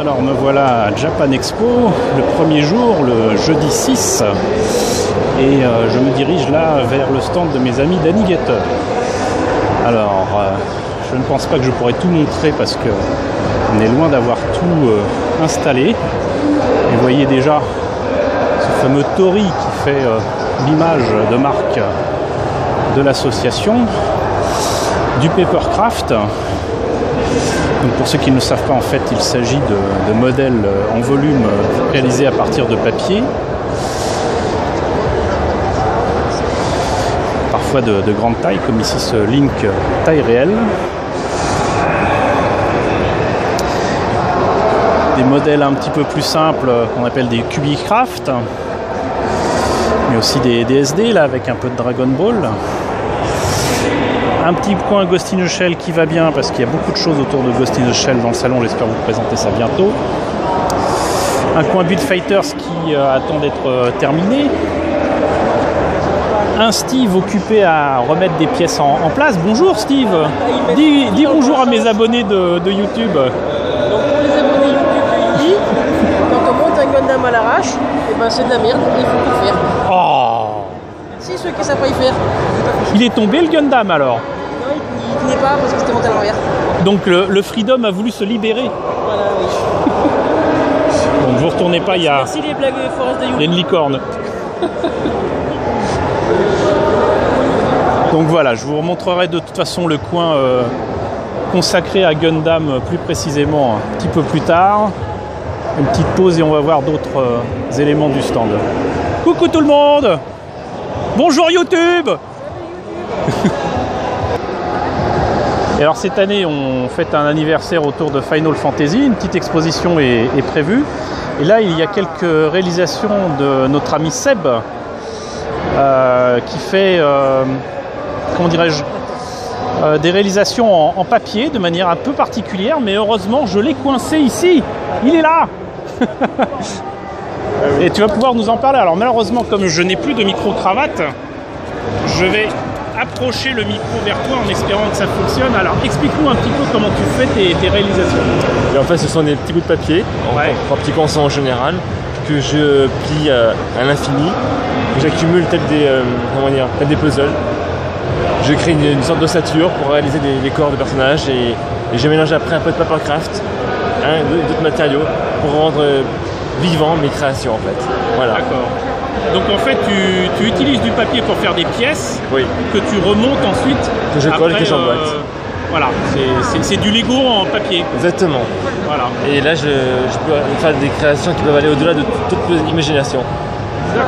Alors me voilà à Japan Expo, le premier jour, le jeudi 6, et je me dirige là vers le stand de mes amis d'Anigator. Alors, je ne pense pas que je pourrais tout montrer parce que on est loin d'avoir tout installé. Et vous voyez déjà ce fameux Tori qui fait l'image de marque de l'association, du Papercraft. Donc pour ceux qui ne le savent pas, en fait, il s'agit de modèles en volume réalisés à partir de papier. Parfois de grande taille, comme ici ce Link taille réelle. Des modèles un petit peu plus simples qu'on appelle des Cubicraft. Mais aussi des SD là avec un peu de Dragon Ball. Un petit coin Ghost in the Shell qui va bien parce qu'il y a beaucoup de choses autour de Ghost in the Shell dans le salon, j'espère vous présenter ça bientôt. Un coin Build Fighters qui attend d'être terminé. Un Steve occupé à remettre des pièces en place. Bonjour Steve, dis bonjour à mes abonnés de YouTube. Donc pour les abonnés YouTube, quand on monte un Gundam à l'arrache, et ben c'est de la merde, il faut tout faire. Oh. Si ceux qui savent pas y faire. Il est tombé le Gundam alors? Non, il tenait pas parce que c'était monté à l'envers. Donc le Freedom a voulu se libérer. Voilà, oui. Donc vous retournez pas, il y a Merci les blagues Forest de YouTube. une licorne. Donc voilà, je vous remontrerai de toute façon le coin consacré à Gundam plus précisément un petit peu plus tard. Une petite pause et on va voir d'autres éléments du stand. Coucou tout le monde! Bonjour YouTube! Et alors cette année on fête un anniversaire autour de Final Fantasy, une petite exposition est prévue. Et là il y a quelques réalisations de notre ami Seb qui fait, comment dirais-je, des réalisations en papier de manière un peu particulière, mais heureusement je l'ai coincé ici, il est là. Et tu vas pouvoir nous en parler. Alors malheureusement, comme je n'ai plus de micro-cravate, je vais approcher le micro vers toi en espérant que ça fonctionne. Alors explique-nous un petit peu comment tu fais tes réalisations. Et en fait, ce sont des petits bouts de papier, en petits cançons en général, que je plie à l'infini, que j'accumule tel des puzzles. Je crée une sorte d'ossature pour réaliser des corps de personnages et je mélange après un peu de papercraft, d'autres matériaux pour rendre vivant mes créations en fait. Voilà. D'accord. Donc en fait tu utilises du papier pour faire des pièces, oui, que tu remontes ensuite. Que je colle, que j'emboîte. Voilà, c'est du Lego en papier. Exactement. Voilà. Et là je peux faire des créations qui peuvent aller au-delà de toute imagination.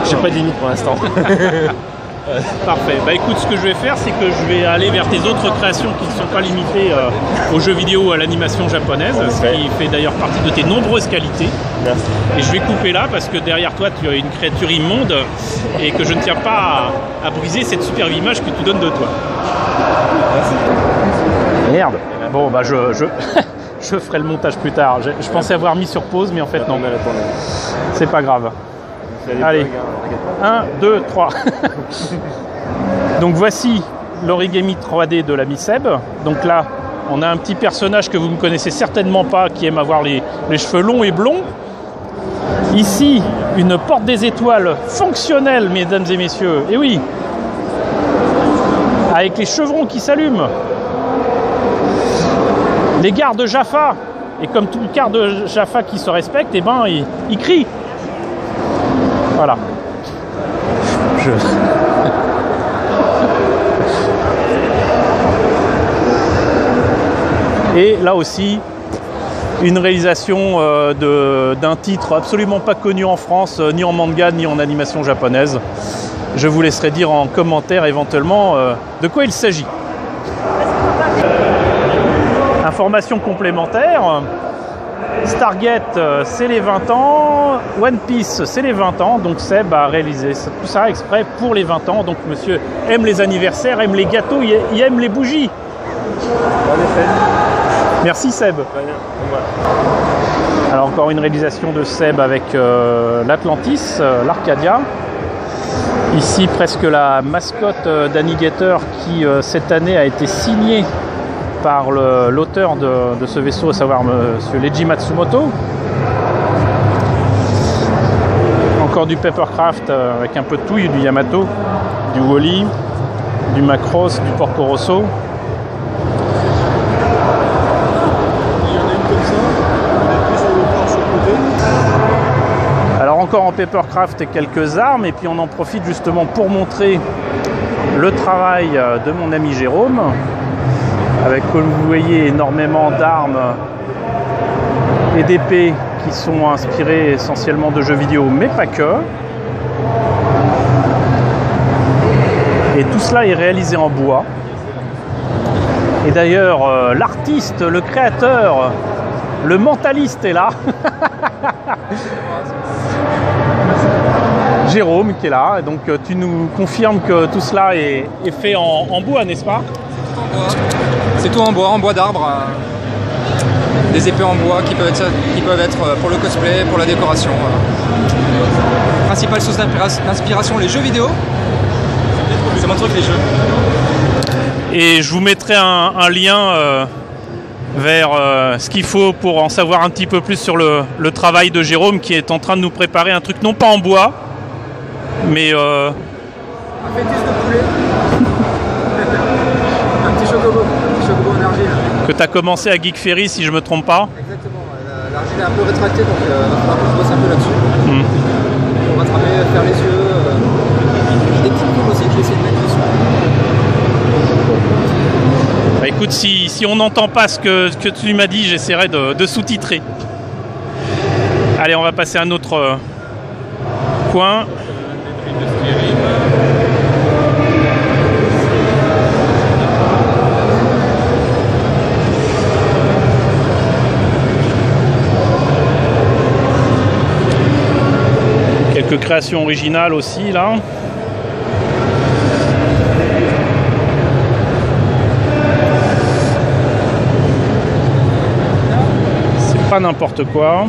J'ai pas de limite pour l'instant. Parfait. Bah écoute, ce que je vais faire, c'est que je vais aller vers tes autres créations qui ne sont pas limitées aux jeux vidéo ou à l'animation japonaise, ce qui fait d'ailleurs partie de tes nombreuses qualités. Merci. Et je vais couper là parce que derrière toi, tu as une créature immonde et que je ne tiens pas à briser cette superbe image que tu donnes de toi. Merci. Merde. Bon, bah je ferai le montage plus tard. Je pensais avoir mis sur pause, mais en fait non. C'est pas grave. Allez, 1, 2, 3. Donc voici l'origami 3D de l'ami Seb. Donc là, on a un petit personnage que vous ne connaissez certainement pas, qui aime avoir les cheveux longs et blonds. Ici, une porte des étoiles fonctionnelle, mesdames et messieurs. Et oui, avec les chevrons qui s'allument. Les gardes Jaffa. Et comme tout garde Jaffa qui se respecte, eh ben, il crie. Voilà. Et là aussi, une réalisation d'un titre absolument pas connu en France, ni en manga, ni en animation japonaise. Je vous laisserai dire en commentaire éventuellement de quoi il s'agit. Information complémentaire. Stargate, c'est les 20 ans. One Piece, c'est les 20 ans. Donc Seb a réalisé tout ça exprès pour les 20 ans. Donc monsieur aime les anniversaires, aime les gâteaux, il aime les bougies. Merci Seb. Alors encore une réalisation de Seb avec l'Atlantis, l'Arcadia. Ici presque la mascotte d'Anigator qui cette année a été signée par l'auteur de ce vaisseau, à savoir Monsieur Leiji Matsumoto. Encore du Papercraft avec un peu de tout, du Yamato, du Wally, du Macross, du Porco Rosso. Alors encore en Papercraft et quelques armes, et puis on en profite justement pour montrer le travail de mon ami Jérôme, avec, comme vous voyez, énormément d'armes et d'épées qui sont inspirées essentiellement de jeux vidéo, mais pas que. Et tout cela est réalisé en bois. Et d'ailleurs, l'artiste, le créateur, le mentaliste est là. Jérôme qui est là. Et donc tu nous confirmes que tout cela est fait en bois, n'est-ce pas? C'est tout en bois d'arbre. Des épées en bois qui peuvent être pour le cosplay, pour la décoration. Principale source d'inspiration, les jeux vidéo. C'est mon truc, les jeux. Et je vous mettrai un lien vers ce qu'il faut pour en savoir un petit peu plus sur le travail de Jérôme, qui est en train de nous préparer un truc non pas en bois, mais un fétiche de poulet. Un petit chocobo en argile. Que tu as commencé à Geek Ferry, si je me trompe pas. Exactement, l'argile est un peu rétractée, donc il va falloir que je bosse un peu là-dessus. Pour rattraper, faire les yeux. Des petites coups aussi que j'essaie de mettre dessus. Bah écoute, si on n'entend pas ce que tu m'as dit, j'essaierai de sous-titrer. Allez, on va passer à un autre coin. Quelques créations originales aussi là. C'est pas n'importe quoi.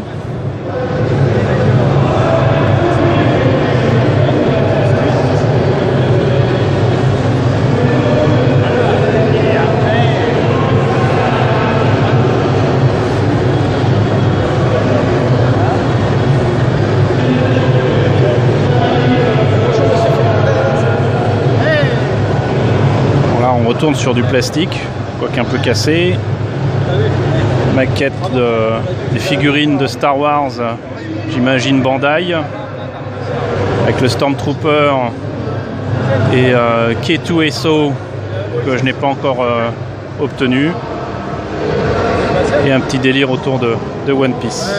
On retourne sur du plastique, quoique un peu cassé. Maquette des figurines de Star Wars, j'imagine Bandai, avec le Stormtrooper et K2SO que je n'ai pas encore obtenu, et un petit délire autour de One Piece.